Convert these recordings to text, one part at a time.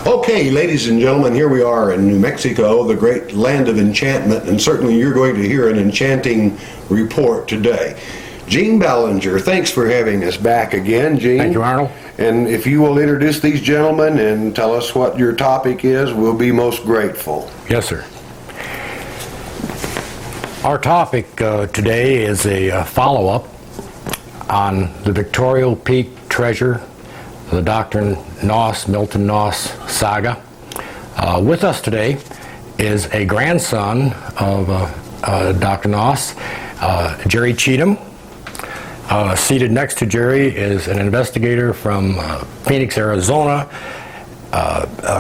Okay, ladies and gentlemen, here we are in New Mexico, the great land of enchantment, and certainly you're going to hear an enchanting report today. Gene Ballinger, thanks for having us back again, Gene. Thank you, Arnold. And if you will introduce these gentlemen and tell us what your topic is, we'll be most grateful. Yes, sir. Our topic today is a follow-up on the Victorio Peak treasure, the Dr. Milton Noss saga. With us today is a grandson of Dr. Noss, Jerry Cheatham. Seated next to Jerry is an investigator from Phoenix, Arizona,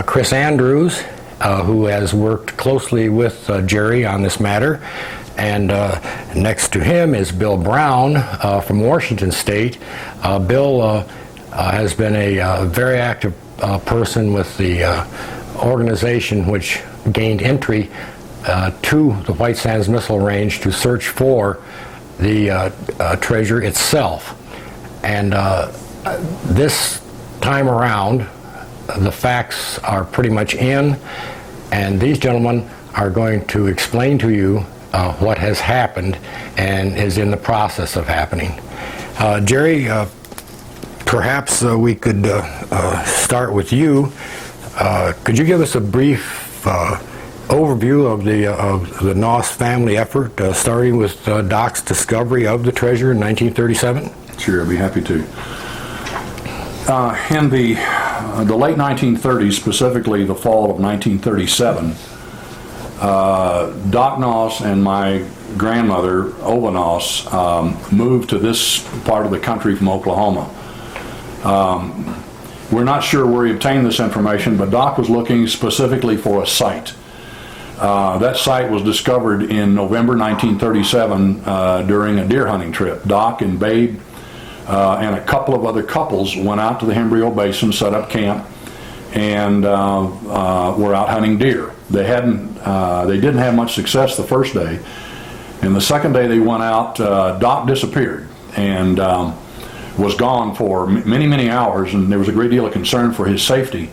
Chris Andrews, who has worked closely with Jerry on this matter. And next to him is Bill Brown from Washington State. Bill has been a very active person with the organization which gained entry to the White Sands Missile Range to search for the treasure itself. And this time around, the facts are pretty much in, and these gentlemen are going to explain to you what has happened and is in the process of happening. Jerry, perhaps we could start with you. Could you give us a brief overview of the Noss family effort, starting with Doc's discovery of the treasure in 1937? Sure, I'd be happy to. In the late 1930s, specifically the fall of 1937, Doc Noss and my grandmother, Ova Noss, moved to this part of the country from Oklahoma. We're not sure where he obtained this information, but Doc was looking specifically for a site. That site was discovered in November 1937 during a deer hunting trip. Doc and Babe and a couple of other couples went out to the Hembrio Basin, set up camp, and were out hunting deer. They didn't have much success the first day, and the second day they went out, Doc disappeared and was gone for many hours, and there was a great deal of concern for his safety.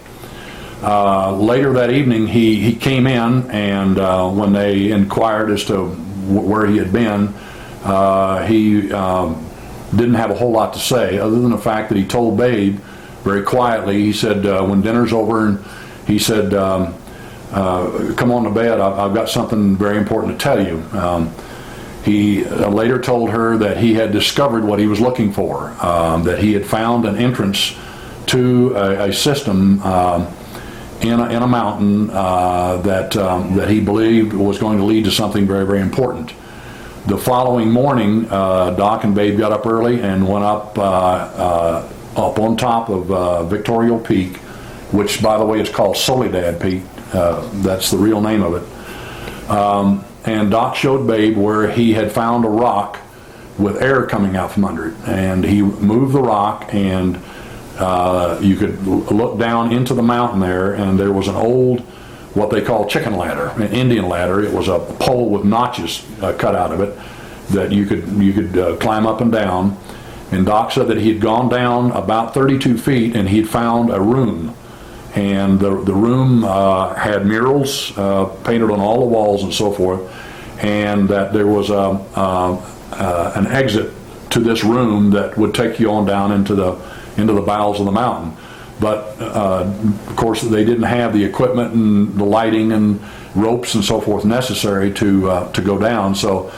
Later that evening, he came in, and when they inquired as to where he had been, he didn't have a whole lot to say, other than the fact that he told Babe very quietly. He said, when dinner's over, and he said, come on to bed, I've got something very important to tell you. He later told her that he had discovered what he was looking for, that he had found an entrance to a system in a mountain that he believed was going to lead to something very important. The following morning, Doc and Babe got up early and went up on top of Victorio Peak, which, by the way, is called Soledad Peak. That's the real name of it. And Doc showed Babe where he had found a rock with air coming out from under it. And he moved the rock, and you could look down into the mountain there, and there was an old, what they call chicken ladder, an Indian ladder. It was a pole with notches cut out of it that you could climb up and down. And Doc said that he had gone down about 32 feet and he had found a room. And the room had murals painted on all the walls and so forth, and that there was an exit to this room that would take you on down into the bowels of the mountain. But of course, they didn't have the equipment and the lighting and ropes and so forth necessary to go down. So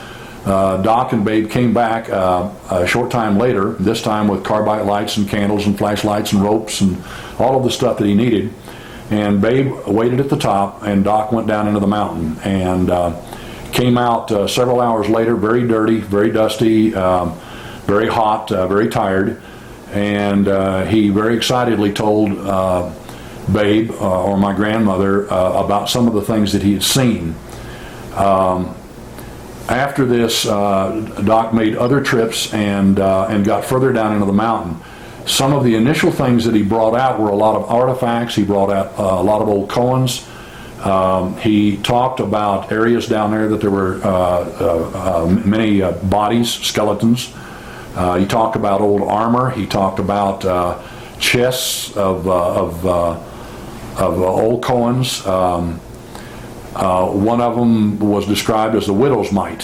Doc and Babe came back a short time later, this time with carbide lights and candles and flashlights and ropes and all of the stuff that he needed. And Babe waited at the top, and Doc went down into the mountain and came out several hours later, very dirty, very dusty, very hot, very tired. And he very excitedly told Babe, or my grandmother, about some of the things that he had seen. After this, Doc made other trips and got further down into the mountain. Some of the initial things that he brought out were a lot of artifacts. He brought out a lot of old koans. He talked about areas down there that there were many bodies, skeletons. He talked about old armor. He talked about chests of old koans. One of them was described as the widow's mite,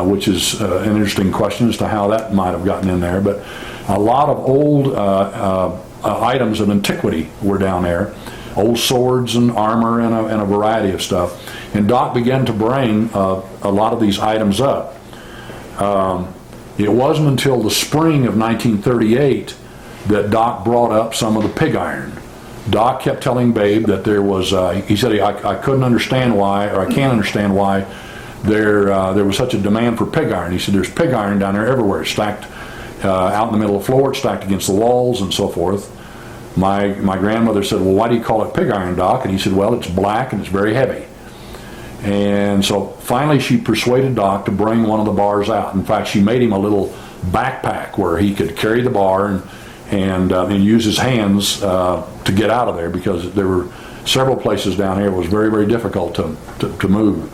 which is an interesting question as to how that might have gotten in there. But a lot of old items of antiquity were down there, old swords and armor and a variety of stuff. And Doc began to bring a lot of these items up. It wasn't until the spring of 1938 that Doc brought up some of the pig iron. Doc kept telling Babe that there was, he said, I couldn't understand why, or I can't understand why there was such a demand for pig iron. He said, there's pig iron down there everywhere, stacked out in the middle of the floor, stacked against the walls and so forth. My grandmother said, well, why do you call it pig iron, Doc? And he said, well, it's black and it's very heavy. And so finally she persuaded Doc to bring one of the bars out. In fact, she made him a little backpack where he could carry the bar and use his hands to get out of there, because there were several places down here it was very, very difficult to move.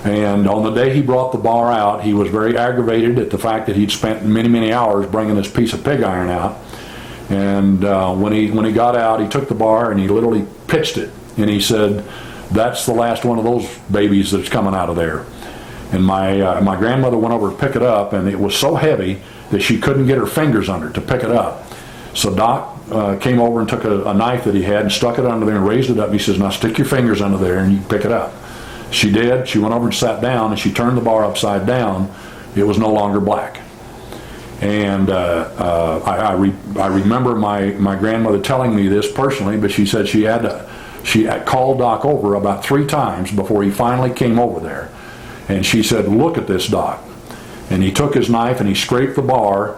And on the day he brought the bar out, he was very aggravated at the fact that he'd spent many, many hours bringing this piece of pig iron out. And when he got out, he took the bar and he literally pitched it. And he said, that's the last one of those babies that's coming out of there. And my grandmother went over to pick it up, and it was so heavy that she couldn't get her fingers under it to pick it up. So Doc came over and took a knife that he had and stuck it under there and raised it up. And he says, now stick your fingers under there and you can pick it up. She did. She went over and sat down, and she turned the bar upside down. It was no longer black. And I remember my grandmother telling me this personally, but she said she called Doc over about 3 times before he finally came over there. And she said, look at this, Doc. And he took his knife and he scraped the bar,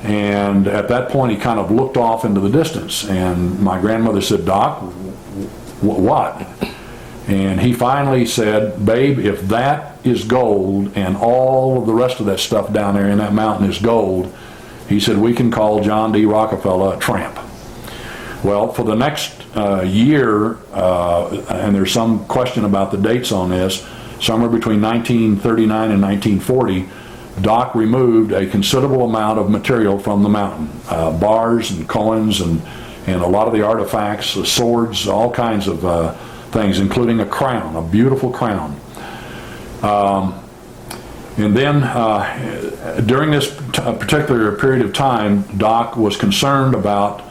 and at that point he kind of looked off into the distance. And my grandmother said, Doc, what? And he finally said, Babe, if that is gold and all of the rest of that stuff down there in that mountain is gold, he said, we can call John D. Rockefeller a tramp. Well, for the next year, and there's some question about the dates on this, somewhere between 1939 and 1940, Doc removed a considerable amount of material from the mountain, bars and coins and a lot of the artifacts, swords, all kinds of things, including a crown, a beautiful crown. And then during this particular period of time, Doc was concerned about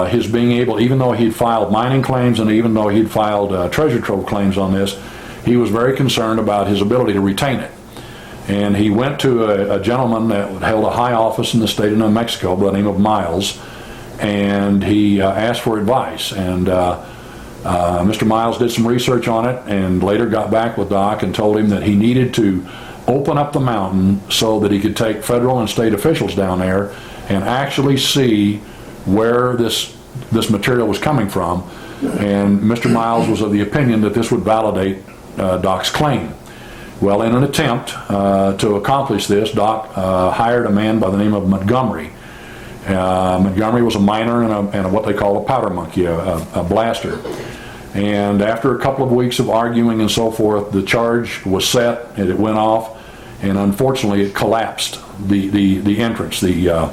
his being able, even though he'd filed mining claims and even though he'd filed treasure trove claims on this, he was very concerned about his ability to retain it. And he went to a gentleman that held a high office in the state of New Mexico by the name of Miles, and he asked for advice. And Mr. Miles did some research on it and later got back with Doc and told him that he needed to open up the mountain so that he could take federal and state officials down there and actually see where this material was coming from. And Mr. Miles was of the opinion that this would validate Doc's claim. Well, in an attempt to accomplish this, Doc hired a man by the name of Montgomery. Montgomery was a miner and what they call a powder monkey, a blaster. And after a couple of weeks of arguing and so forth, the charge was set and it went off, and unfortunately it collapsed. The entrance, the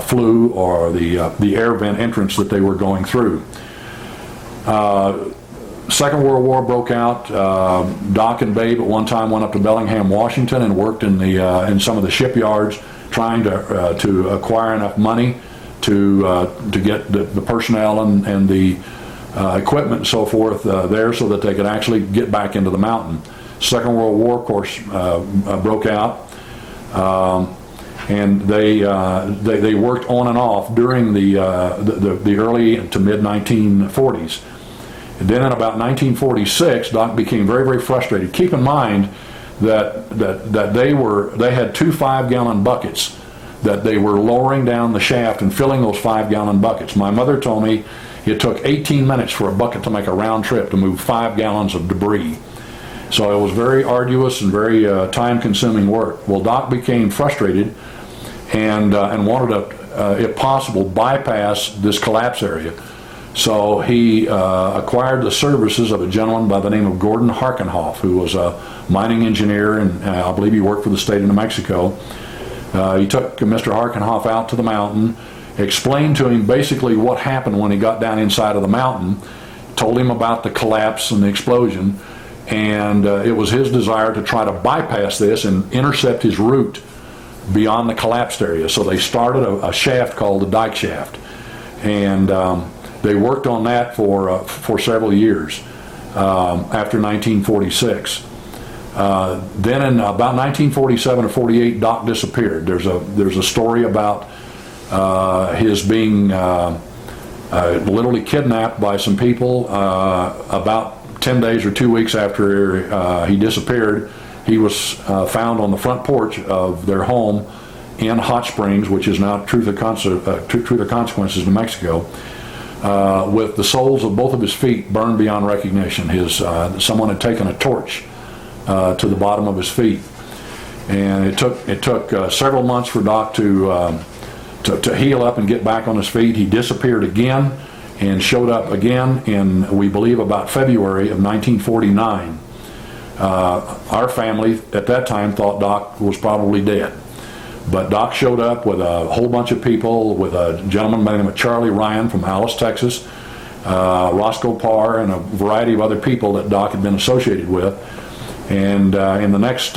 flue or the air vent entrance that they were going through. Second World War broke out. Doc and Babe at one time went up to Bellingham, Washington, and worked in some of the shipyards, trying to acquire enough money to get the personnel and the equipment and so forth there, so that they could actually get back into the mountain. Second World War, of course, broke out, and they worked on and off during the early to mid 1940s. And then in about 1946, Doc became very, very frustrated. Keep in mind that they had 2 5-gallon buckets that they were lowering down the shaft and filling those 5-gallon buckets. My mother told me it took 18 minutes for a bucket to make a round trip to move 5 gallons of debris. So it was very arduous and very time-consuming work. Well, Doc became frustrated and wanted to, if possible, bypass this collapse area. So he acquired the services of a gentleman by the name of Gordon Harkenhoff, who was a mining engineer, and I believe he worked for the state of New Mexico. He took Mr. Harkenhoff out to the mountain, explained to him basically what happened when he got down inside of the mountain, told him about the collapse and the explosion, and it was his desire to try to bypass this and intercept his route beyond the collapsed area. So they started a shaft called the dike shaft, and they worked on that for several years after 1946. Then in about 1947 or 48, Doc disappeared. There's a story about his being literally kidnapped by some people. About 10 days or 2 weeks after he disappeared, he was found on the front porch of their home in Hot Springs, which is now Truth or Consequences, New Mexico, with the soles of both of his feet burned beyond recognition. Someone had taken a torch to the bottom of his feet, and it took several months for Doc to heal up and get back on his feet. He disappeared again and showed up again in, we believe, about February of 1949. Our family at that time thought Doc was probably dead. But Doc showed up with a whole bunch of people, with a gentleman by the name of Charlie Ryan from Alice, Texas, Roscoe Parr, and a variety of other people that Doc had been associated with. And in the next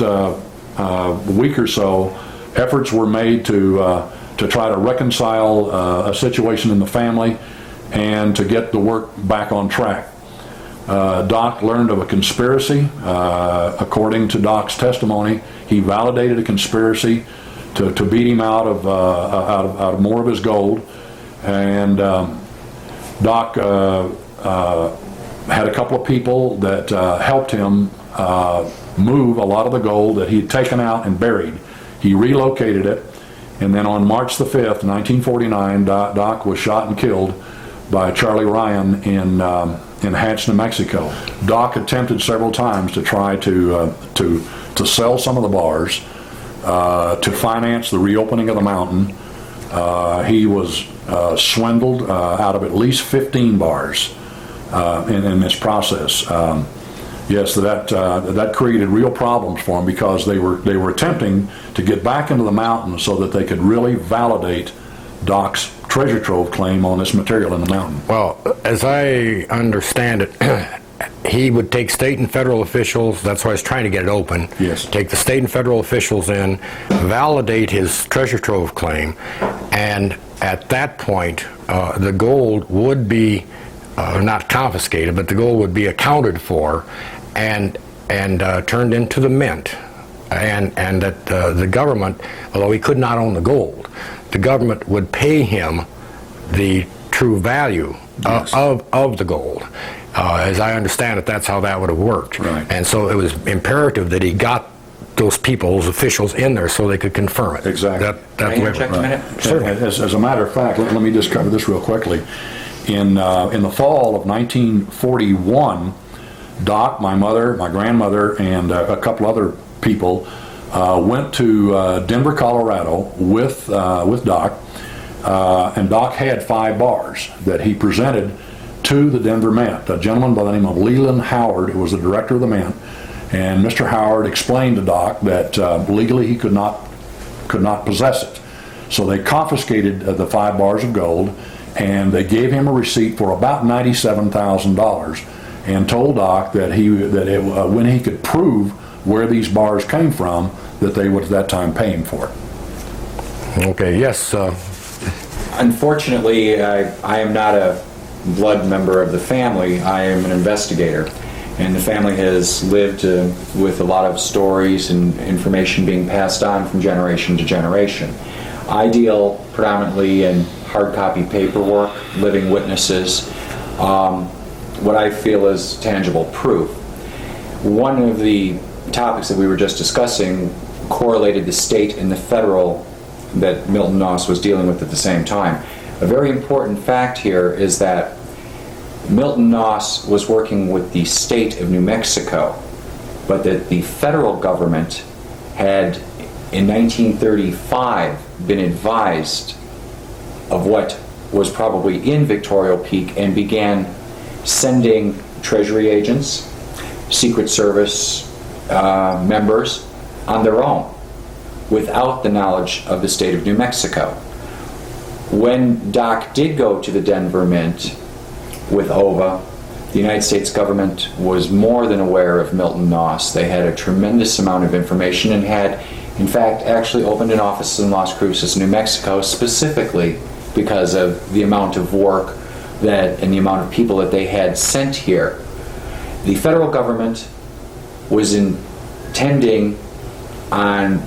week or so, efforts were made to try to reconcile a situation in the family and to get the work back on track. Doc learned of a conspiracy. According to Doc's testimony, he validated a conspiracy to beat him out of more of his gold. And Doc had a couple of people that helped him move a lot of the gold that he had taken out and buried. He relocated it, and then on March the 5th, 1949, Doc was shot and killed by Charlie Ryan in Hatch, New Mexico. Doc attempted several times to try to sell some of the bars to finance the reopening of the mountain. He was swindled out of at least 15 bars in this process. Yes, that created real problems for him, because they were attempting to get back into the mountain so that they could really validate Doc's treasure trove claim on this material in the mountain. Well, as I understand it, he would take state and federal officials, that's why he's trying to get it open. Yes. Take the state and federal officials in, validate his treasure trove claim, and at that point, the gold would be not confiscated, but the gold would be accounted for and turned into the mint, and that the government, although he could not own the gold, the government would pay him the true value of the gold. As I understand it, that's how that would have worked. Right. And so it was imperative that he got those people, those officials in there so they could confirm it. Exactly. Can I interject a minute? Certainly. As a matter of fact, let me just cover this real quickly. In the fall of 1941, Doc, my mother, my grandmother, and a couple other people went to Denver, Colorado with Doc, and Doc had 5 bars that he presented to the Denver Mint. A gentleman by the name of Leland Howard, who was the director of the Mint, and Mr. Howard explained to Doc that legally he could not possess it. So they confiscated the 5 bars of gold, and they gave him a receipt for about $97,000, and told Doc that when he could prove where these bars came from, that they would at that time pay him for it. Okay, yes. Unfortunately, I am not a blood member of the family. I am an investigator, and the family has lived with a lot of stories and information being passed on from generation to generation. I deal predominantly in hard copy paperwork, living witnesses, what I feel is tangible proof. One of the topics that we were just discussing correlated the state and the federal that Milton Noss was dealing with at the same time. A very important fact here is that Milton Noss was working with the state of New Mexico, but that the federal government had, in 1935, been advised of what was probably in Victorio Peak and began sending Treasury agents, Secret Service members on their own, without the knowledge of the state of New Mexico. When Doc did go to the Denver Mint with OVA, the United States government was more than aware of Milton Noss. They had a tremendous amount of information and had, in fact, actually opened an office in Las Cruces, New Mexico, specifically because of the amount of work and the amount of people that they had sent here. The federal government was intending on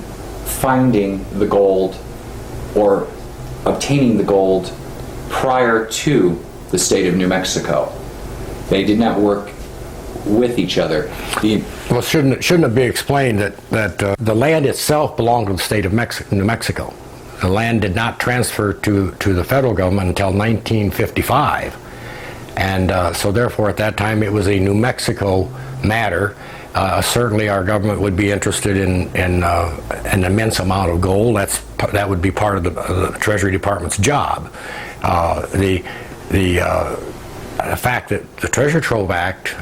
finding the gold or obtaining the gold prior to the state of New Mexico. They did not work with each other. Well, shouldn't it be explained that the land itself belonged to the state of New Mexico? The land did not transfer to the federal government until 1955, and so therefore at that time it was a New Mexico matter. Certainly our government would be interested in an immense amount of gold. That would be part of the Treasury Department's job. The fact that the Treasure Trove Act,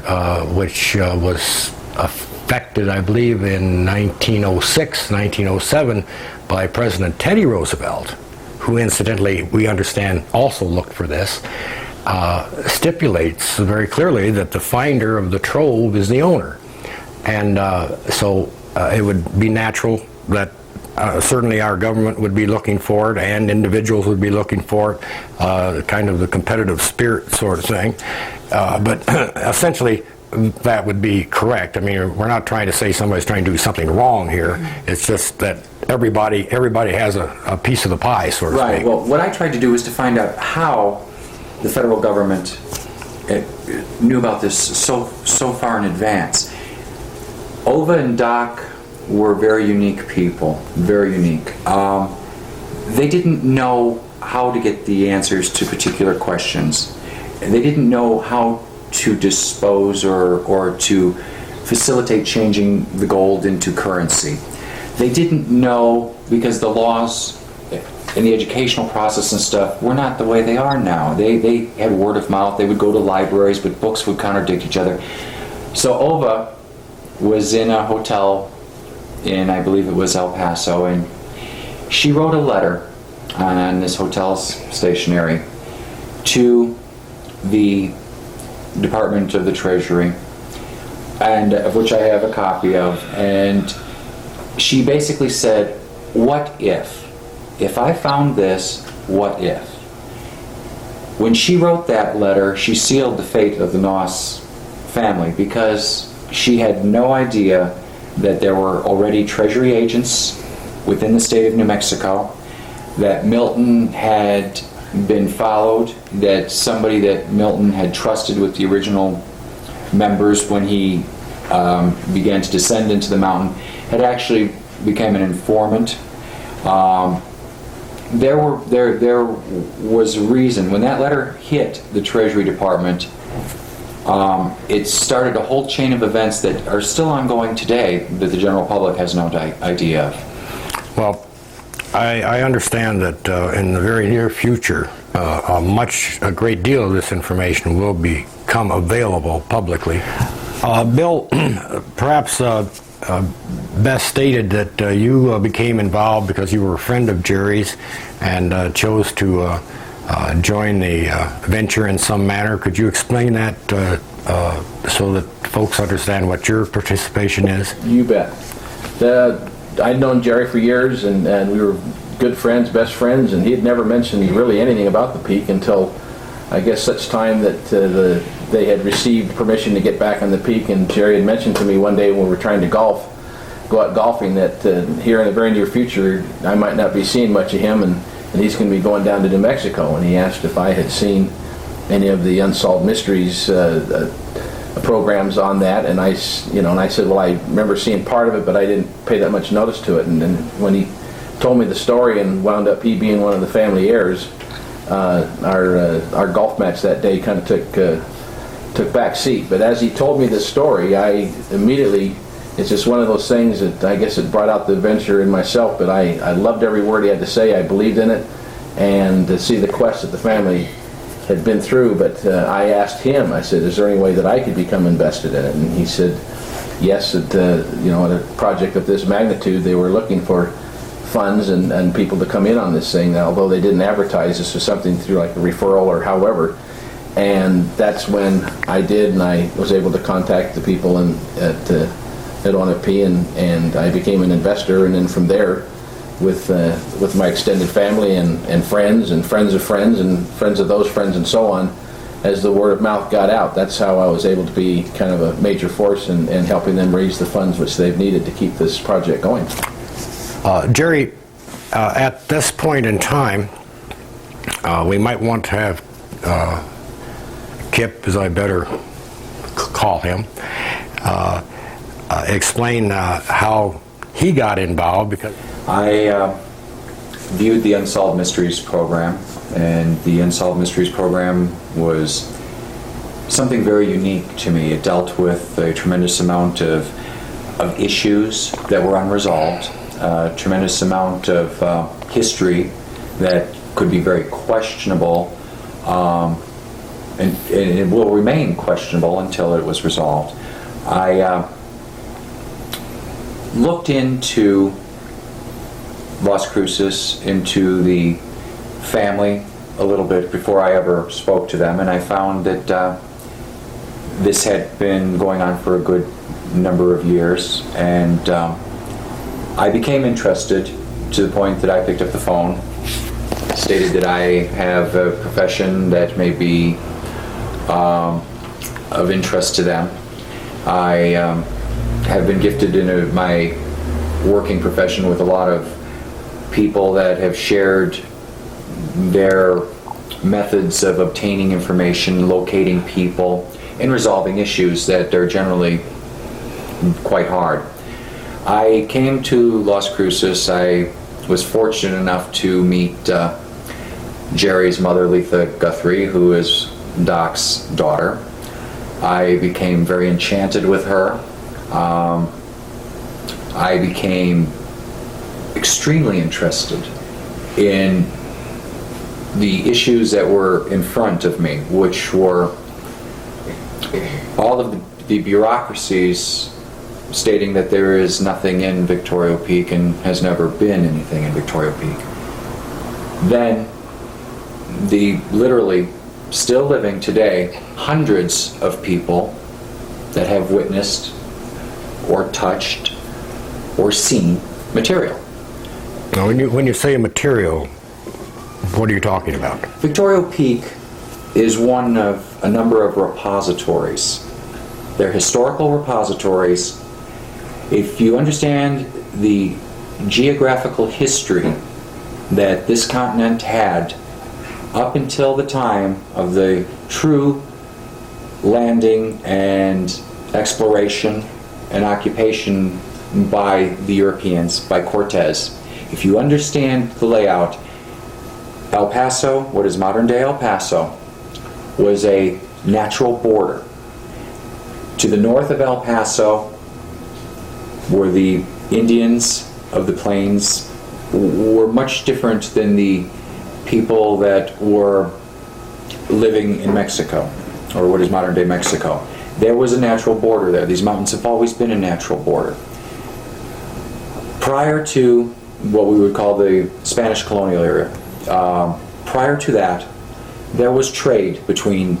which was effected, I believe, in 1906, 1907 by President Teddy Roosevelt, who incidentally, we understand, also looked for this, stipulates very clearly that the finder of the trove is the owner. And so it would be natural that certainly our government would be looking for it, and individuals would be looking for it, kind of the competitive spirit sort of thing. But essentially, that would be correct. I mean, we're not trying to say somebody's trying to do something wrong here. It's just that everybody has a piece of the pie, sort of right. speak. Well, what I tried to do was to find out how the federal government knew about this so far in advance. Ova and Doc were very unique people, very unique. They didn't know how to get the answers to particular questions. They didn't know how to dispose or to facilitate changing the gold into currency. They didn't know, because the laws and the educational process and stuff were not the way they are now. They had word of mouth. They would go to libraries, but books would contradict each other. So Ova was in a hotel in, I believe it was El Paso, and she wrote a letter on this hotel's stationery to the Department of the Treasury, and of which I have a copy of, and she basically said, what if I found this, what if? When she wrote that letter, she sealed the fate of the Noss family, because she had no idea that there were already Treasury agents within the state of New Mexico, that Milton had been followed, that somebody that Milton had trusted with the original members when he began to descend into the mountain had actually become an informant. There was a reason. When that letter hit the Treasury Department, it started a whole chain of events that are still ongoing today that the general public has no idea of. Well, I understand that in the very near future, a great deal of this information will become available publicly. Bill, perhaps best stated that you became involved because you were a friend of Jerry's and chose to join the venture in some manner. Could you explain that so that folks understand what your participation is? You bet. I'd known Jerry for years, and we were good friends, best friends, and he had never mentioned really anything about the peak until I guess such time that they had received permission to get back on the peak, and Jerry had mentioned to me one day when we were trying to go out golfing, that here in the very near future I might not be seeing much of him, and he's going to be going down to New Mexico, and he asked if I had seen any of the Unsolved Mysteries programs on that, and I said, well, I remember seeing part of it, but I didn't pay that much notice to it. And then when he told me the story and wound up he being one of the family heirs, our golf match that day kind of took back seat. But as he told me this story, I immediately, it's just one of those things that I guess it brought out the adventure in myself, but I loved every word he had to say. I believed in it, and to see the quest that the family had been through. But I asked him, I said, is there any way that I could become invested in it? And he said yes, that at a project of this magnitude they were looking for funds and people to come in on this thing, although they didn't advertise this was something through like a referral or however. And that's when I did, and I was able to contact the people at ONFP, and I became an investor. And then from there, with my extended family and friends of friends and friends of those friends and so on, as the word of mouth got out, that's how I was able to be kind of a major force in helping them raise the funds which they've needed to keep this project going. Jerry, at this point in time, we might want to have Kip, as I better call him, explain how he got involved, because I viewed the Unsolved Mysteries program, and the Unsolved Mysteries program was something very unique to me. It dealt with a tremendous amount of issues that were unresolved, a tremendous amount of history that could be very questionable, and it will remain questionable until it was resolved. I looked into Las Cruces, into the family a little bit before I ever spoke to them, and I found that this had been going on for a good number of years, and I became interested to the point that I picked up the phone, stated that I have a profession that may be of interest to them. I have been gifted in my working profession with a lot of people that have shared their methods of obtaining information, locating people, and resolving issues that are generally quite hard. I came to Las Cruces. I was fortunate enough to meet Jerry's mother, Letha Guthrie, who is Doc's daughter. I became very enchanted with her. I became extremely interested in the issues that were in front of me, which were all of the bureaucracies stating that there is nothing in Victorio Peak and has never been anything in Victorio Peak. Then the literally still living today hundreds of people that have witnessed or touched or seen material. now, when you say material, what are you talking about? Victorio Peak is one of a number of repositories. They're historical repositories. If you understand the geographical history that this continent had up until the time of the true landing and exploration and occupation by the Europeans, by Cortez, if you understand the layout, El Paso, what is modern day El Paso, was a natural border. To the north of El Paso were the Indians of the plains, were much different than the people that were living in Mexico, or what is modern day Mexico. There was a natural border there. These mountains have always been a natural border. Prior to what we would call the Spanish colonial era, prior to that, there was trade between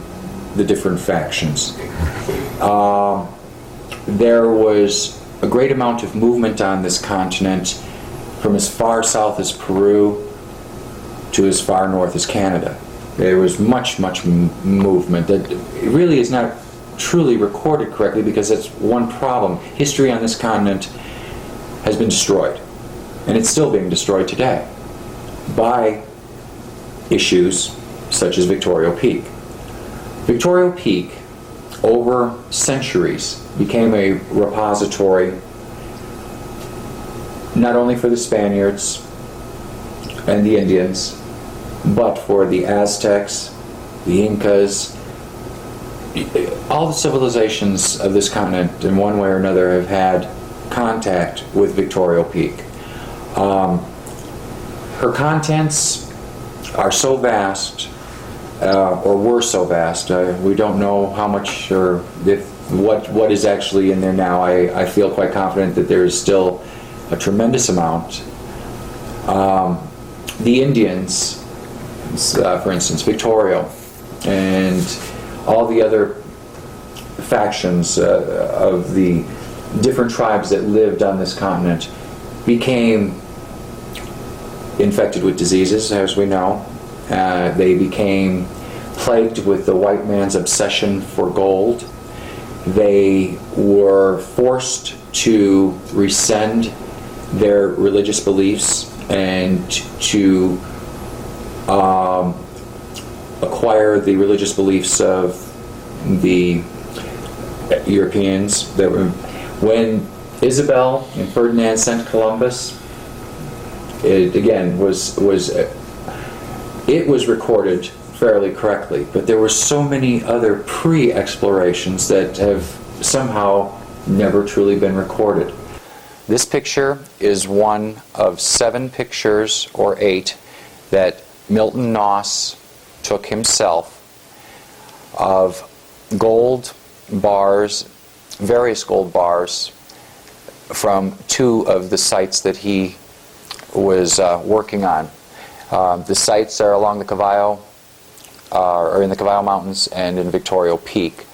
the different factions. There was a great amount of movement on this continent from as far south as Peru to as far north as Canada. There was much movement that really is not truly recorded correctly, because that's one problem. History on this continent has been destroyed, and it's still being destroyed today by issues such as Victorio Peak. Victorio Peak, over centuries, became a repository not only for the Spaniards and the Indians, but for the Aztecs, the Incas. All the civilizations of this continent, in one way or another, have had contact with Victorio Peak. Her contents are so vast, or were so vast. We don't know how much or what is actually in there now. I feel quite confident that there is still a tremendous amount The Indians, for instance, Victorio, and all the other factions of the different tribes that lived on this continent became infected with diseases, as we know. They became plagued with the white man's obsession for gold. They were forced to rescind their religious beliefs and to acquire the religious beliefs of the Europeans. That were, when Isabel and Ferdinand sent Columbus, it again was recorded fairly correctly, but there were so many other pre-explorations that have somehow never truly been recorded. This picture is one of 7 pictures, or 8, that Milton Noss took himself of gold bars, various gold bars, from 2 of the sites that he was working on. The sites are along the Cavallo, or in the Cavallo Mountains and in Victorio Peak.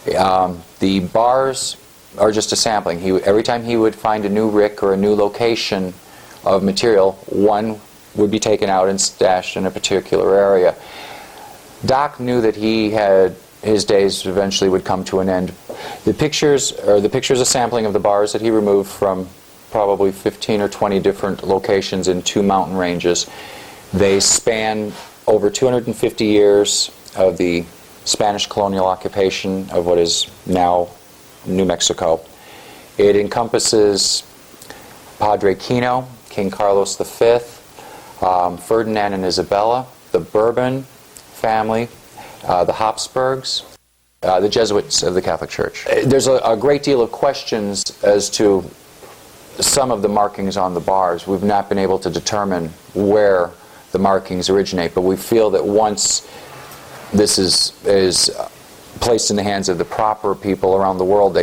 The bars are just a sampling. Every time he would find a new rick or a new location of material, one would be taken out and stashed in a particular area. Doc knew that his days eventually would come to an end. The pictures are a sampling of the bars that he removed from probably 15 or 20 different locations in 2 mountain ranges. They span over 250 years of the Spanish colonial occupation of what is now New Mexico. It encompasses Padre Kino, King Carlos V, Ferdinand and Isabella, the Bourbon family, the Habsburgs, the Jesuits of the Catholic Church. There's a great deal of questions as to some of the markings on the bars. We've not been able to determine where the markings originate, but we feel that once this is placed in the hands of the proper people around the world,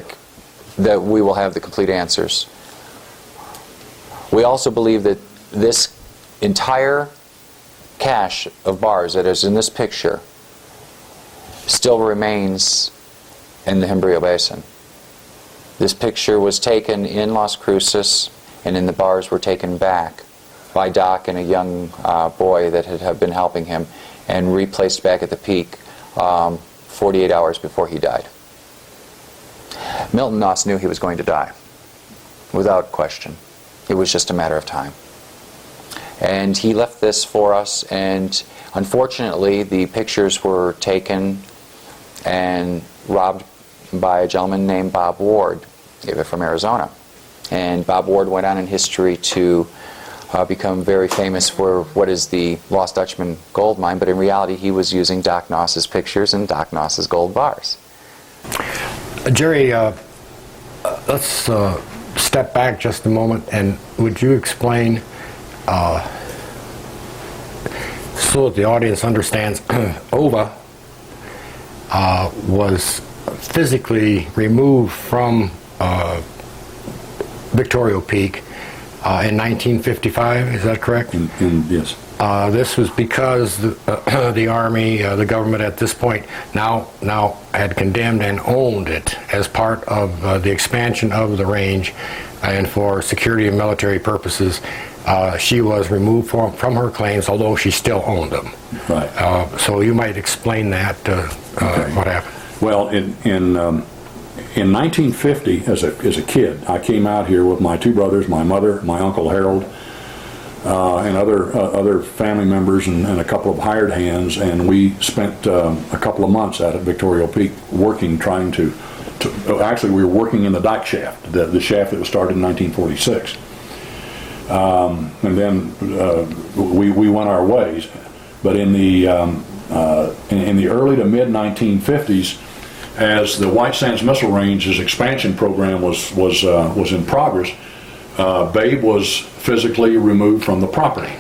that we will have the complete answers. We also believe that this entire cache of bars that is in this picture still remains in the Jimbrillo Basin. This picture was taken in Las Cruces, and then the bars were taken back by Doc and a young boy that had been helping him, and replaced back at the peak 48 hours before he died. Milton Noss knew he was going to die, without question. It was just a matter of time. And he left this for us, and unfortunately the pictures were taken and robbed by a gentleman named Bob Ward, from Arizona. And Bob Ward went on in history to become very famous for what is the Lost Dutchman gold mine, but in reality he was using Doc Noss's pictures and Doc Noss's gold bars. Jerry, let's step back just a moment, and would you explain, so that the audience understands, Ova was physically removed from Victorio Peak in 1955, is that correct? Yes. This was because the Army, the government at this point, now had condemned and owned it as part of the expansion of the range, and for security and military purposes, she was removed from her claims, although she still owned them. Right. So you might explain that, what happened. Well, in 1950, as a kid, I came out here with my 2 brothers, my mother, my Uncle Harold, and other family members and a couple of hired hands, and we spent a couple of months out at Victorio Peak working, trying to actually we were working in the dike shaft, the shaft that was started in 1946. And then we went our ways. But in the early to mid 1950s, as the White Sands Missile Range's expansion program was in progress, Babe was physically removed from the property.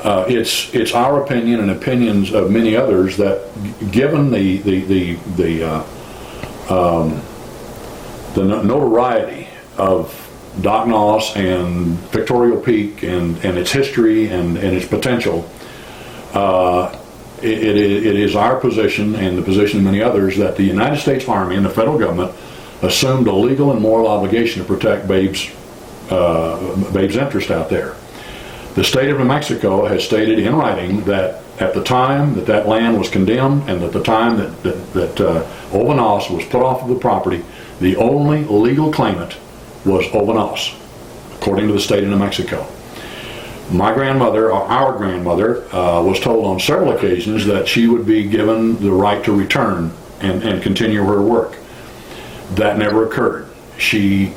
It's our opinion and opinions of many others that, given the notoriety of Doc Noss and Victorio Peak and its history and its potential, it is our position and the position of many others that the United States Army and the federal government assumed a legal and moral obligation to protect Babe's interest out there. The state of New Mexico has stated in writing that at the time that that land was condemned and at the time that Ova Noss was put off of the property, the only legal claimant was Ova Noss, according to the state of New Mexico. My grandmother, or our grandmother, was told on several occasions that she would be given the right to return and continue her work. That never occurred. She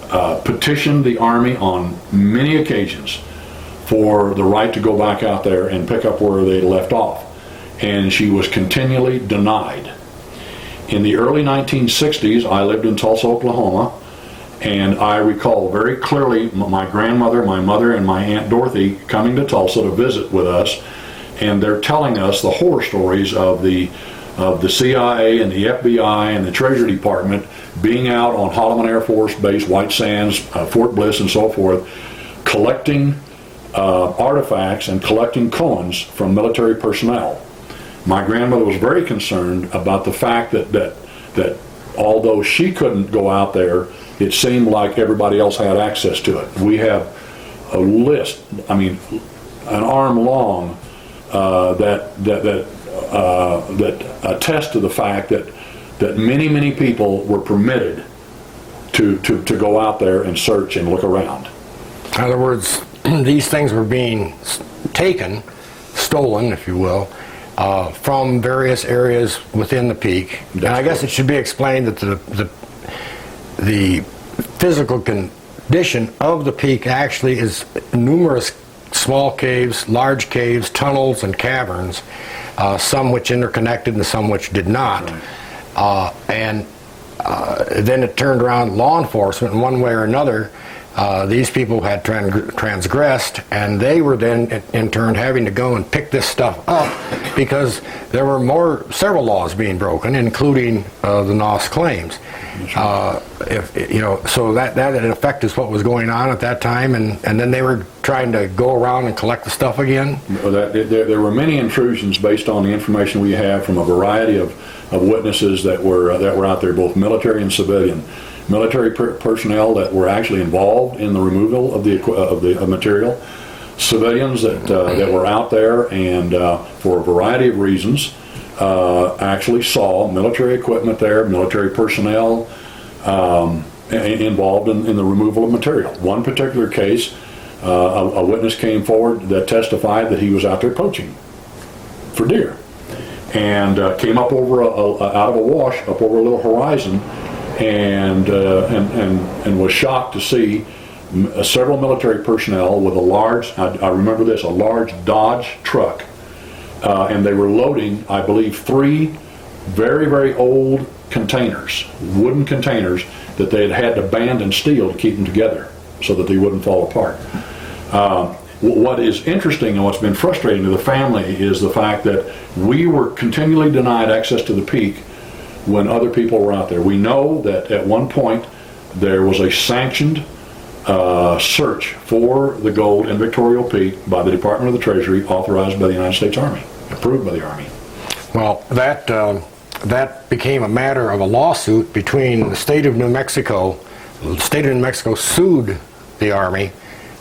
petitioned the Army on many occasions for the right to go back out there and pick up where they left off, and she was continually denied. In the early 1960s, I lived in Tulsa, Oklahoma, and I recall very clearly my grandmother, my mother, and my Aunt Dorothy coming to Tulsa to visit with us, and they're telling us the horror stories of the CIA and the FBI and the Treasury Department being out on Holloman Air Force Base, White Sands, Fort Bliss, and so forth, collecting artifacts and collecting coins from military personnel. My grandmother was very concerned about the fact that although she couldn't go out there, it seemed like everybody else had access to it. We have a list, an arm long, that attests to the fact that many people were permitted to go out there and search and look around. In other words, these things were being stolen, if you will, from various areas within the peak. And I guess it should be explained that the physical condition of the peak actually is numerous small caves, large caves, tunnels, and caverns, some which interconnected and some which did not. Then it turned around law enforcement in one way or another. These people had transgressed, and they were then in turn having to go and pick this stuff up because there were several laws being broken, including the Noss claims. So that in effect is what was going on at that time, and then they were trying to go around and collect the stuff again. There were many intrusions based on the information we have from a variety of witnesses that were out there, both military and civilian. Military personnel that were actually involved in the removal of the material, civilians that were out there and for a variety of reasons actually saw military equipment there, military personnel involved in the removal of material. One particular case, a witness came forward that testified that he was out there poaching for deer and came up over out of a wash up over a little horizon. And was shocked to see several military personnel with a large, I remember this, a large Dodge truck, and they were loading, I believe, 3 very, very old containers, wooden containers, that they had to band and steel to keep them together so that they wouldn't fall apart. What is interesting and what's been frustrating to the family is the fact that we were continually denied access to the peak when other people were out there. We know that at one point there was a sanctioned search for the gold in Victorio Peak by the Department of the Treasury, authorized by the United States Army, approved by the Army. Well, that became a matter of a lawsuit between the state of New Mexico. The state of New Mexico sued the Army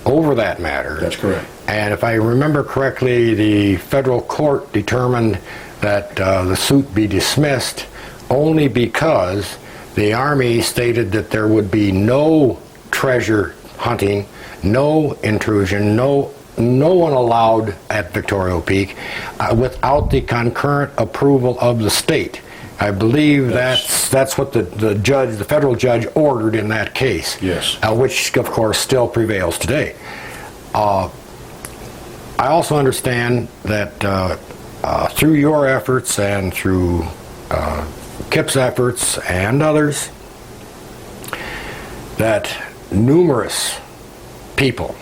over that matter. That's correct. And if I remember correctly, the federal court determined that the suit be dismissed only because the Army stated that there would be no treasure hunting, no intrusion, no one allowed at Victorio Peak without the concurrent approval of the state. I believe that's what the federal judge ordered in that case. Yes. Which of course still prevails today. I also understand that through your efforts and through Kip's efforts and others, that numerous people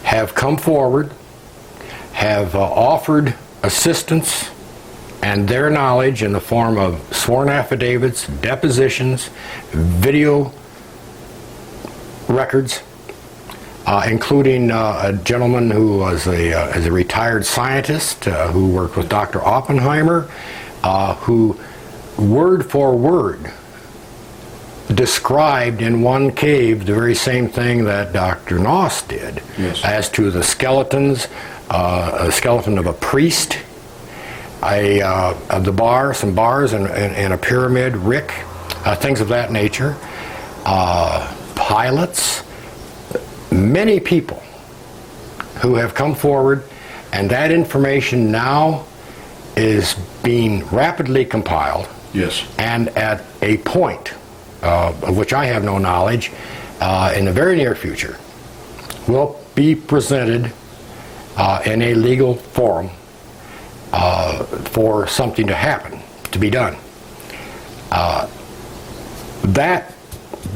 have come forward, have offered assistance and their knowledge in the form of sworn affidavits, depositions, video records, including a gentleman who was a retired scientist who worked with Dr. Oppenheimer, who word for word described in one cave the very same thing that Dr. Noss did. Yes. As to the skeletons, a skeleton of a priest, of the bar, some bars and a pyramid, rick, things of that nature, pilots, many people who have come forward, and that information now is being rapidly compiled. Yes. And at a point of which I have no knowledge, in the very near future, will be presented in a legal forum for something to happen, to be done. That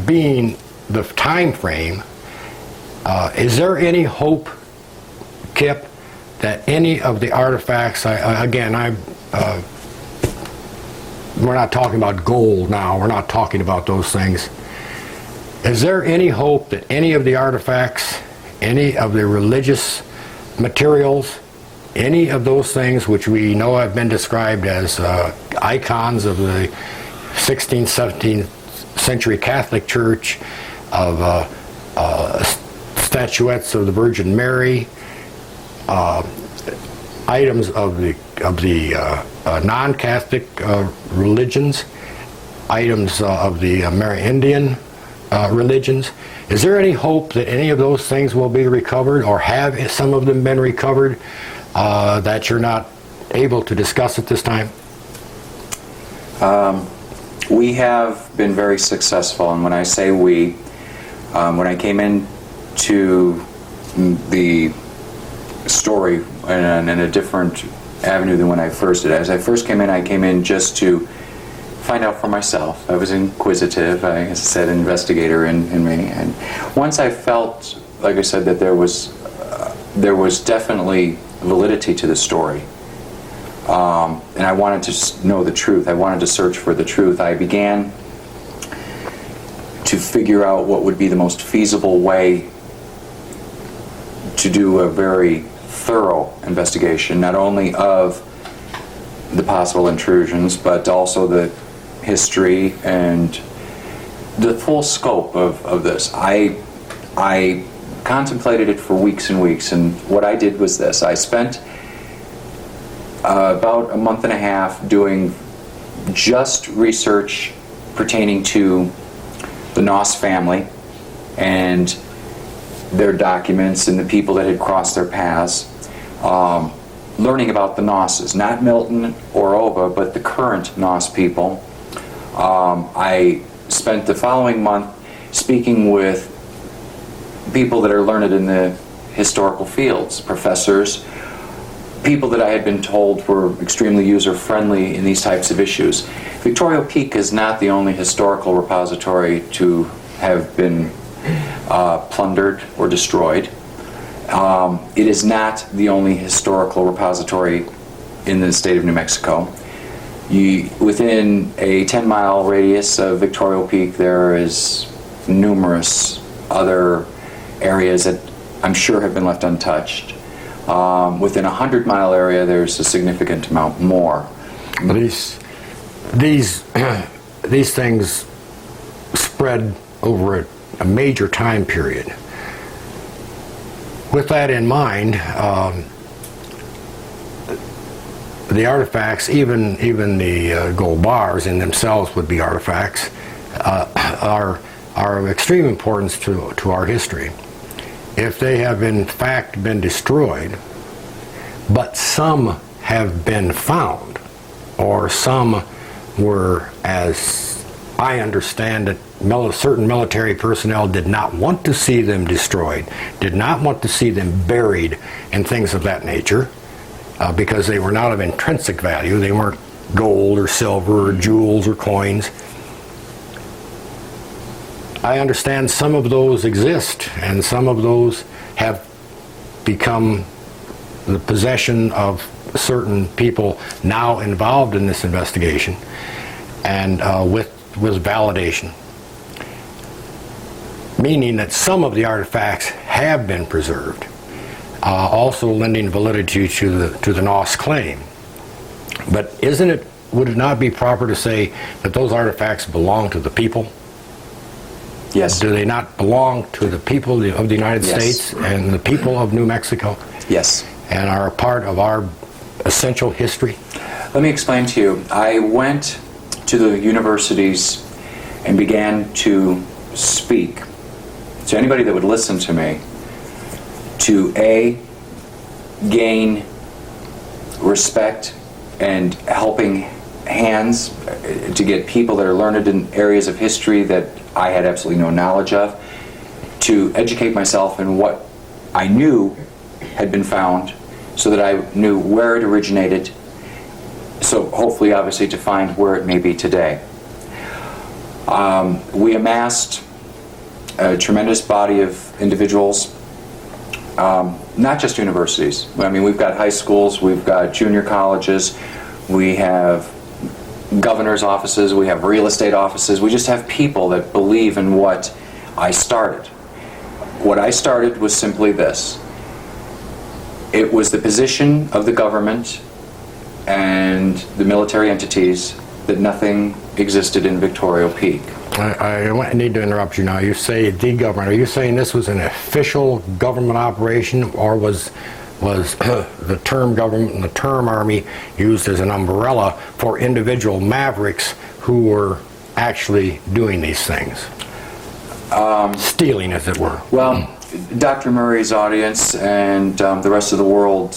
being the time frame, is there any hope, Kip, that any of the artifacts, we're not talking about gold now, we're not talking about those things. Is there any hope that any of the artifacts, any of the religious materials, any of those things which we know have been described as icons of the 16th, 17th century Catholic Church, of statuettes of the Virgin Mary, items of the non-Catholic religions, items of the Amerindian religions. Is there any hope that any of those things will be recovered, or have some of them been recovered that you're not able to discuss at this time? We have been very successful, and when I say we, when I came into the story in a different avenue than when I first did. As I first came in just to find out for myself. I was inquisitive, I said, investigator in me. And once I felt, like I said, that there was definitely validity to the story, and I wanted to know the truth. I wanted to search for the truth. I began to figure out what would be the most feasible way to do a very thorough investigation, not only of the possible intrusions, but also the history and the full scope of this. I contemplated it for weeks and weeks, and what I did was this. I spent about a month and a half doing just research pertaining to the Noss family and their documents and the people that had crossed their paths, learning about the Nosses, not Milton or Ova, but the current Noss people. I spent the following month speaking with people that are learned in the historical fields, professors, people that I had been told were extremely user-friendly in these types of issues. Victorio Peak is not the only historical repository to have been plundered or destroyed. It is not the only historical repository in the state of New Mexico. Within a 10-mile radius of Victorio Peak, there is numerous other areas that I'm sure have been left untouched. Within a 100-mile area, there's a significant amount more. These things spread over a major time period. With that in mind, the artifacts, even the gold bars in themselves would be artifacts, are of extreme importance to our history. If they have in fact been destroyed, but some have been found, or some were, as I understand it, certain military personnel did not want to see them destroyed, did not want to see them buried and things of that nature, because they were not of intrinsic value. They weren't gold or silver or jewels or coins. I understand some of those exist, and some of those have become the possession of certain people now involved in this investigation, and with validation. meaning that some of the artifacts have been preserved, also lending validity to the Noss claim. But would it not be proper to say that those artifacts belong to the people? Yes. Do they not belong to the people of the United Yes. States and the people of New Mexico, Yes. and are a part of our essential history? Let me explain to you. I went to the universities and began to speak to anybody that would listen to me to gain respect and helping hands, to get people that are learned in areas of history that I had absolutely no knowledge of, to educate myself in what I knew had been found so that I knew where it originated, so hopefully obviously to find where it may be today. We amassed a tremendous body of individuals, not just universities. I mean, we've got high schools, we've got junior colleges, we have governor's offices, we have real estate offices. We just have people that believe in what I started. What I started was simply this. It was the position of the government and the military entities that nothing existed in Victorio Peak. I need to interrupt you now. You say the government. Are you saying this was an official government operation, or was the term government and the term army used as an umbrella for individual mavericks who were actually doing these things? Stealing, as it were. Well, Dr. Murray's audience and the rest of the world,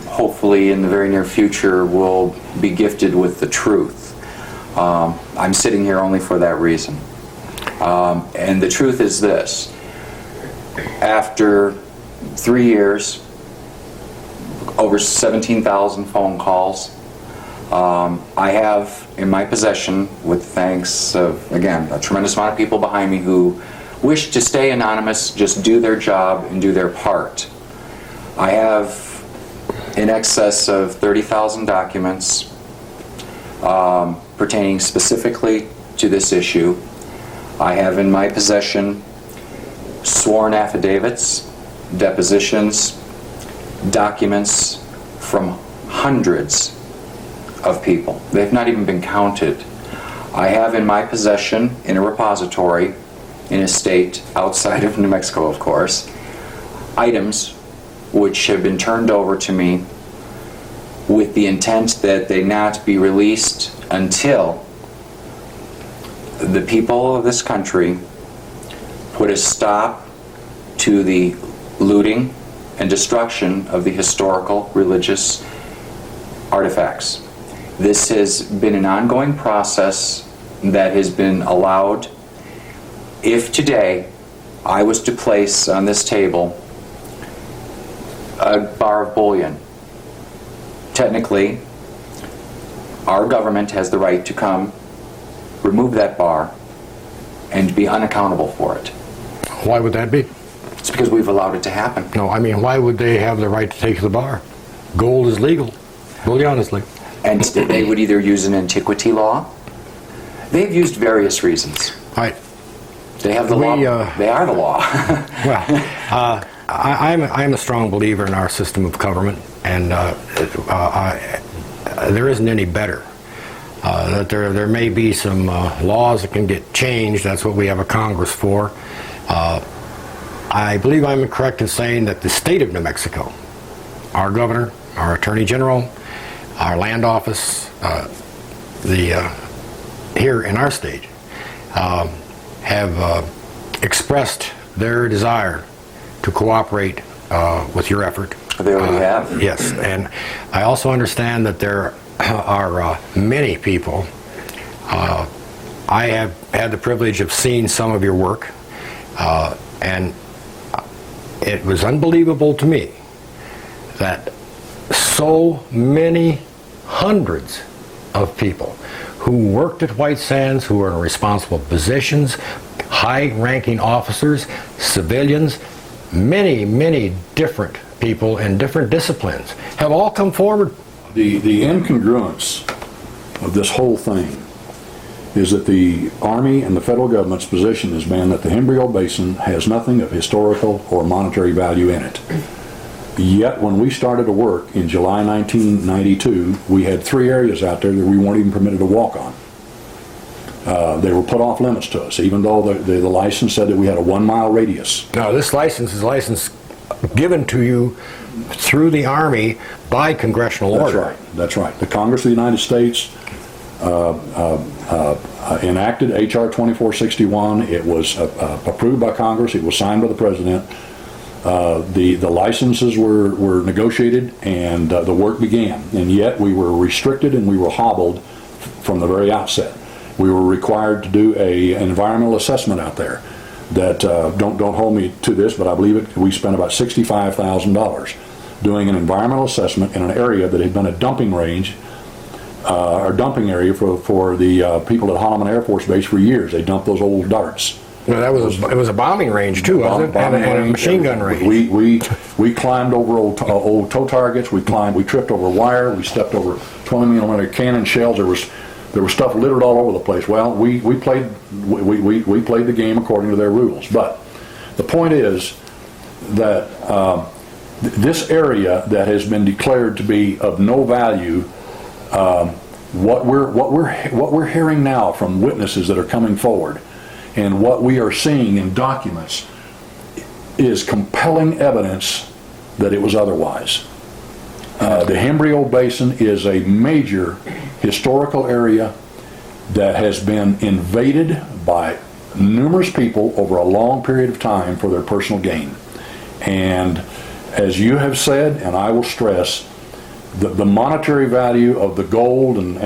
hopefully in the very near future, will be gifted with the truth. I'm sitting here only for that reason. And the truth is this. After 3 years, over 17,000 phone calls, I have in my possession, with thanks of, again, a tremendous amount of people behind me who wish to stay anonymous, just do their job and do their part. I have in excess of 30,000 documents pertaining specifically to this issue. I have in my possession sworn affidavits, depositions, documents from hundreds of people. They've not even been counted. I have in my possession, in a repository, in a state outside of New Mexico, of course, items which have been turned over to me with the intent that they not be released until the people of this country put a stop to the looting and destruction of the historical religious artifacts. This has been an ongoing process that has been allowed. If today I was to place on this table a bar of bullion, technically our government has the right to come, remove that bar, and be unaccountable for it. Why would that be? It's because we've allowed it to happen. No, I mean, why would they have the right to take the bar? Gold is legal. Bullion is legal. And they would either use an antiquity law. They've used various reasons. Right. They have the law. They are the law. Well, I'm a strong believer in our system of government, and there isn't any better. That there may be some laws that can get changed. That's what we have a Congress for. I believe I'm correct in saying that the state of New Mexico, our governor, our attorney general, our land office, here in our state, have expressed their desire to cooperate with your effort. They already have. Yes, and I also understand that there are many people. I have had the privilege of seeing some of your work, and it was unbelievable to me that so many hundreds of people who worked at White Sands, who are in responsible positions, high-ranking officers, civilians, many different people in different disciplines have all come forward. The incongruence of this whole thing is that the Army and the federal government's position has been that the Embry Basin has nothing of historical or monetary value in it. Yet when we started to work in July 1992, we had 3 areas out there that we weren't even permitted to walk on. They were put off limits to us, even though the license said that we had a 1-mile radius. Now, this license is license given to you through the Army by congressional order. That's right. The Congress of the United States enacted H.R. 2461. It was approved by Congress. It was signed by the President. The licenses were negotiated, and the work began. And yet we were restricted and we were hobbled from the very outset. We were required to do an environmental assessment out there. That don't hold me to this, but I believe we spent about $65,000 doing an environmental assessment in an area that had been a dumping range or dumping area for the people at Holloman Air Force Base for years. They dumped those old darts. No, it was a bombing range too, wasn't it? And a machine gun range. We climbed over old tow targets. We tripped over wire. We stepped over 20mm cannon shells. There was stuff littered all over the place. Well, we played the game according to their rules. But the point is that this area that has been declared to be of no value, what we're hearing now from witnesses that are coming forward, and what we are seeing in documents, is compelling evidence that it was otherwise. The Embry Basin is a major historical area that has been invaded by numerous people over a long period of time for their personal gain. And as you have said, and I will stress, the monetary value of the gold and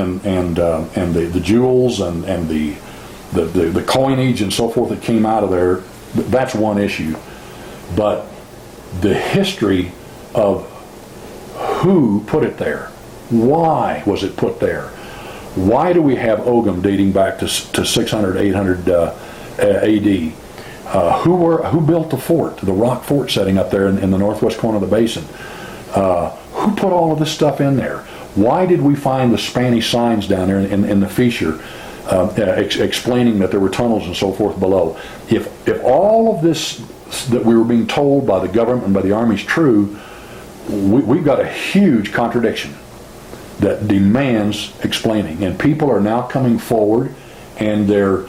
the jewels and the coinage and so forth that came out of there, that's one issue. But the history of who put it there, why was it put there, why do we have Ogham dating back to 600, 800 AD? Who built the fort, the rock fort setting up there in the northwest corner of the basin? Who put all of this stuff in there? Why did we find the Spanish signs down there in the fissure explaining that there were tunnels and so forth below? If all of this that we were being told by the government and by the Army is true, we've got a huge contradiction that demands explaining, and people are now coming forward, and they're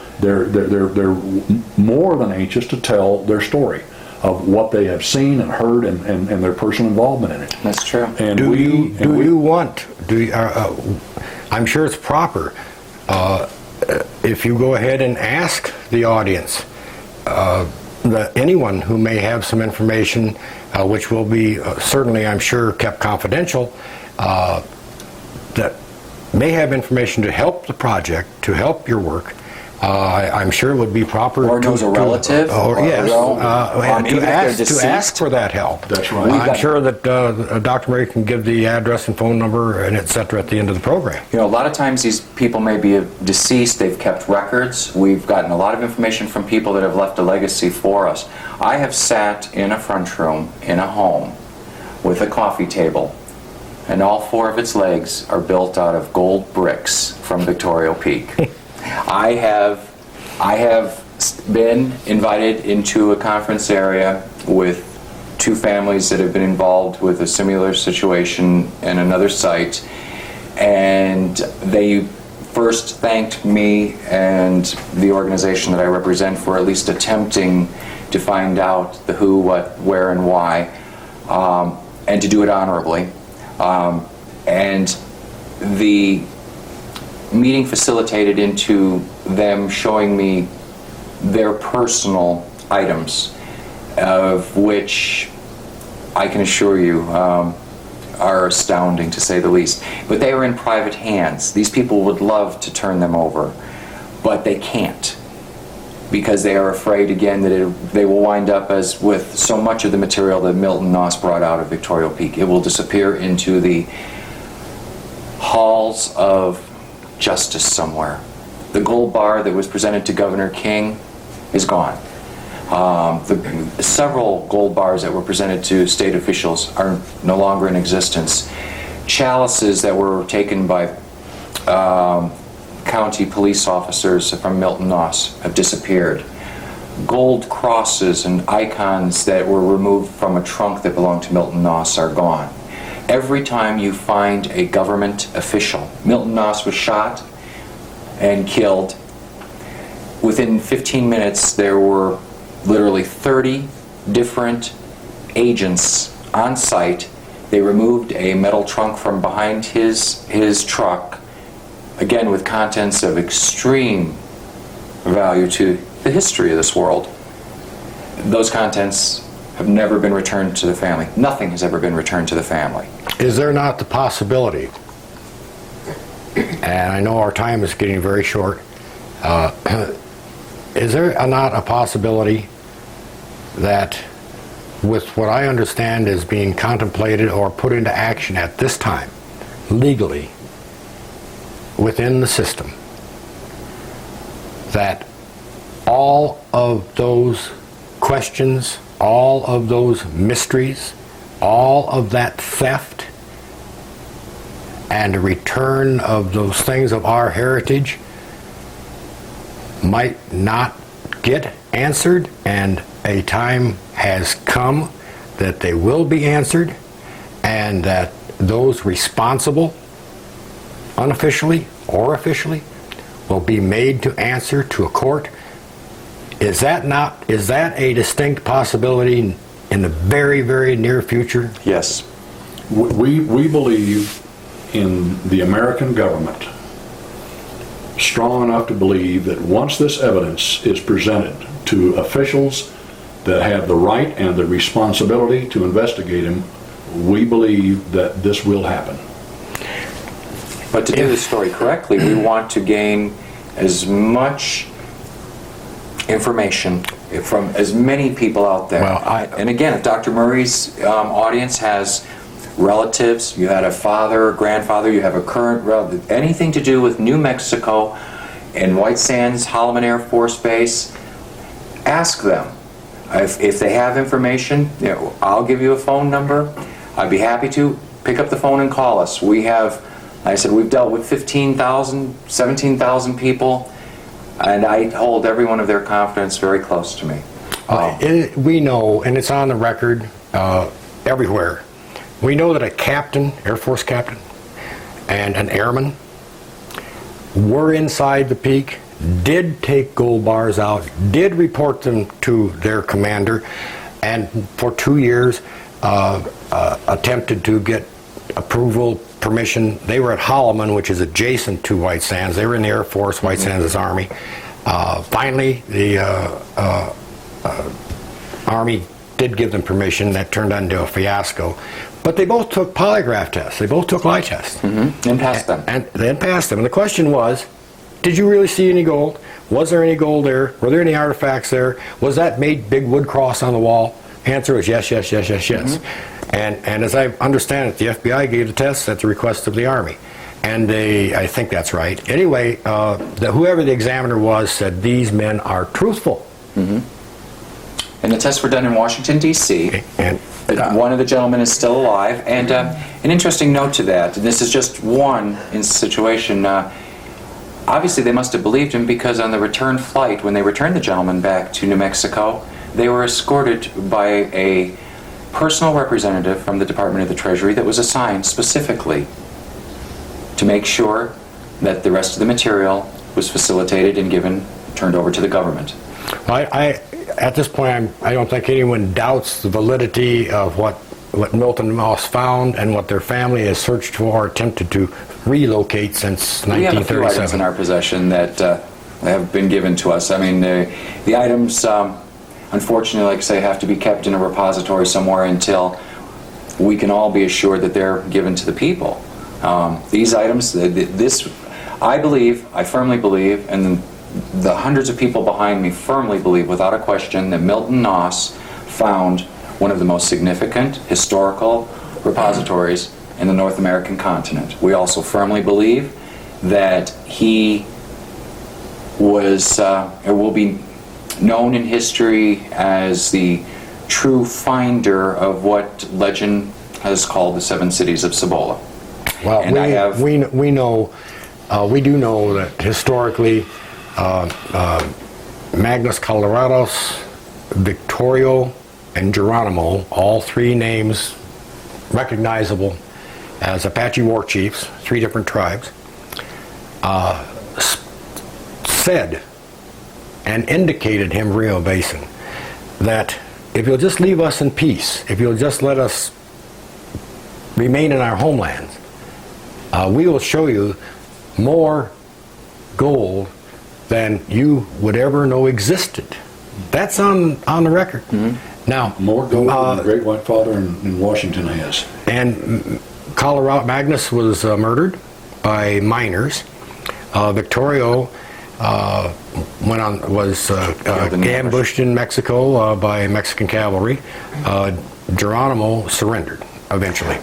more than anxious to tell their story of what they have seen and heard and their personal involvement in it. That's true. And I'm sure it's proper if you go ahead and ask the audience, anyone who may have some information, which will be certainly, I'm sure, kept confidential, that may have information to help the project, to help your work. I'm sure it would be proper or knows a relative, to ask for that help. That's right. I'm sure that Dr. Murray can give the address and phone number and et cetera at the end of the program. You know, a lot of times these people may be deceased. They've kept records. We've gotten a lot of information from people that have left a legacy for us. I have sat in a front room in a home with a coffee table, and all 4 of its legs are built out of gold bricks from Victorio Peak. I have been invited into a conference area with 2 families that have been involved with a similar situation in another site, and they first thanked me and the organization that I represent for at least attempting to find out the who, what, where, and why, and to do it honorably. And the meeting facilitated into them showing me their personal items, of which I can assure you are astounding, to say the least. But they are in private hands. These people would love to turn them over, but they can't, because they are afraid, again, that they will wind up, as with so much of the material that Milton Noss brought out of Victorio Peak, it will disappear into the halls of justice somewhere. The gold bar that was presented to Governor King is gone. Several gold bars that were presented to state officials are no longer in existence. Chalices that were taken by county police officers from Milton Noss have disappeared. Gold crosses and icons that were removed from a trunk that belonged to Milton Noss are gone. Every time you find a government official, Milton Noss was shot and killed. Within 15 minutes, there were literally 30 different agents on site. They removed a metal trunk from behind his truck, again with contents of extreme value to the history of this world. Those contents have never been returned to the family. Nothing has ever been returned to the family. Is there not the possibility, and I know our time is getting very short, is there not a possibility that with what I understand is being contemplated or put into action at this time, legally, within the system, that all of those questions, all of those mysteries, all of that theft, and a return of those things of our heritage might not get answered, and a time has come that they will be answered, and that those responsible, unofficially or officially, will be made to answer to a court? Is that a distinct possibility in the very, very near future? Yes. We believe in the American government strong enough to believe that once this evidence is presented to officials that have the right and the responsibility to investigate him, we believe that this will happen. But to do this story correctly, we want to gain as much information from as many people out there. And again, if Dr. Murray's audience has relatives, you had a father or grandfather, you have a current relative, anything to do with New Mexico and White Sands Holloman Air Force Base, ask them. If they have information, I'll give you a phone number. I'd be happy to pick up the phone and call us. We have, like I said, we've dealt with 15,000, 17,000 people, and I hold every one of their confidence very close to me. We know, and it's on the record everywhere, we know that a captain, Air Force captain, and an airman were inside the peak, did take gold bars out, did report them to their commander, and for 2 years attempted to get approval, permission. They were at Holloman, which is adjacent to White Sands. They were in the Air Force, White Sands is Army. Finally, the Army did give them permission. That turned into a fiasco. But they both took polygraph tests. They both took lie tests. Mm-hmm. And passed them. And then passed them. And the question was, did you really see any gold? Was there any gold there? Were there any artifacts there? Was that made big wood cross on the wall? Answer was yes, yes, yes, yes, yes. Mm-hmm. And as I understand it, the FBI gave the tests at the request of the Army. And I think that's right. Anyway, whoever the examiner was said these men are truthful. Mm-hmm. And the tests were done in Washington, D.C. And one of the gentlemen is still alive. And an interesting note to that, and this is just one situation, obviously they must have believed him, because on the return flight, when they returned the gentleman back to New Mexico, they were escorted by a personal representative from the Department of the Treasury that was assigned specifically to make sure that the rest of the material was facilitated and turned over to the government. At this point, I don't think anyone doubts the validity of what Milton Noss found and what their family has searched for or attempted to relocate since 1937. We have a few items in our possession that have been given to us. I mean, the items, unfortunately, like I say, have to be kept in a repository somewhere until we can all be assured that they're given to the people. These items, I firmly believe, and the hundreds of people behind me firmly believe, without a question, that Milton Noss found one of the most significant historical repositories in the North American continent. We also firmly believe that he was, or will be known in history as the true finder of what legend has called the Seven Cities of Cibola. Well, and we know We do know that historically, Magnus Colorados, Victorio, and Geronimo, all three names recognizable as Apache war chiefs, three different tribes, said and indicated him, Rio Basin, that if you'll just leave us in peace, if you'll just let us remain in our homelands, we will show you more gold than you would ever know existed. That's on the record. Now, More gold than the Great White Father in Washington has. and Colorado Magnus was murdered by miners. Victorio was ambushed in Mexico by Mexican cavalry. Geronimo surrendered eventually,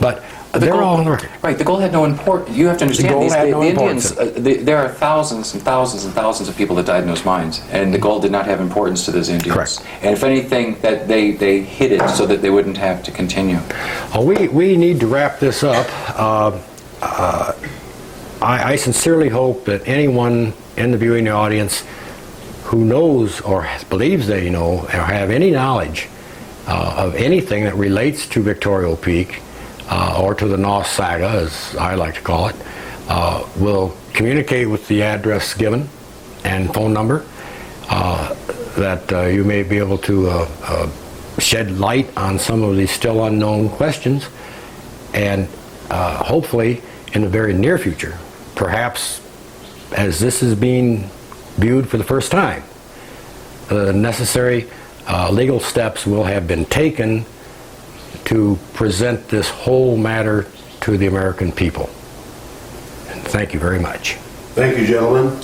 but they're all on the record. Right, the gold had no importance. You have to understand, gold had no the Indians, importance. there are thousands and thousands and thousands of people that died in those mines, and the gold did not have importance to those Indians. Correct. And if anything, that they hid it so that they wouldn't have to continue. We need to wrap this up. I sincerely hope that anyone in the viewing audience who knows or believes they know or have any knowledge of anything that relates to Victorio Peak or to the Noss Saga, as I like to call it, will communicate with the address given and phone number that you may be able to shed light on some of these still unknown questions, and hopefully in the very near future, perhaps as this is being viewed for the first time, the necessary legal steps will have been taken to present this whole matter to the American people. And thank you very much. Thank you, gentlemen.